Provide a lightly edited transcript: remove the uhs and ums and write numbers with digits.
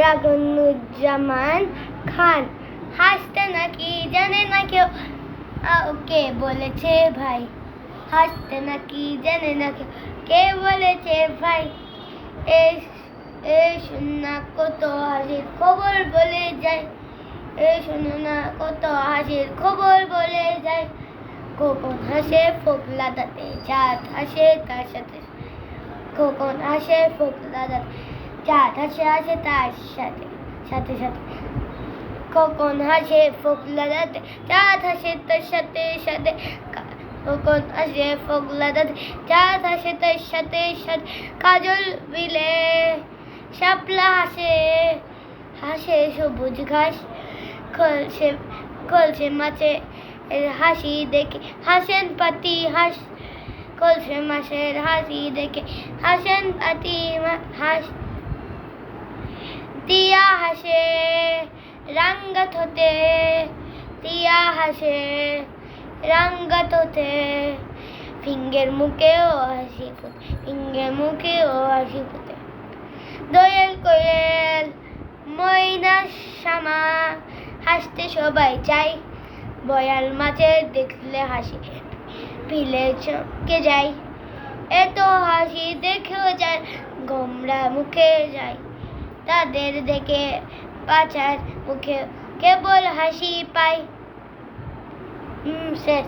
রাগনুজ্জামান খান। হাসতে নাকি জানে না কেউ, কে বলেছে ভাই? হাসতে নাকি জানে না কেউ, কে বলেছে ভাই? এই শোনো না কত হাসির খবর বলে যায়, এই শোনো না কত হাসির খবর বলে যায়। কখন হাসে ফোকলা দাঁতে, চাঁদ হাসে তার সাথে। কখন হাসে ফোকলা দাঁতে, চাঁদ হাসে হাসে তার সাথে সাথে সাথে। কখন হাসে ফোকলা দাঁতে, চাঁদ হাসে তার সাথে সাথে। কখন হাসে ফোকলা দাঁতে, চাঁদ হাসে তার সাথে সাথে। কাজল বিলে শাপলা হাসে, হাসে সবুজ ঘাস। খলসে মাছে হাসি দেখে হাসেন পাতি হাঁস। খলসে মাছের হাসি দেখে হাসেন পাতি হাঁস। টিয়া হাসে রাঙ্গাত হতে, টিয়া হাসে রাঙ্গাত হতে। ফিঙ্গের মুখেও হাসি ফুটে, ফিঙ্গের মুখেও হাসি ফুটে। দোয়েল কোয়েল ময়না শামা, হাসতে সবাই চাই। বয়াল মাছের দেখলে হাসি পিলে চমকে যায়। এত হাসি দেখেও যায়, গোমরা মুখে যায়। তাদের দেখে বাচ্চার মুখে কেবল হাসি পায়। শেষ।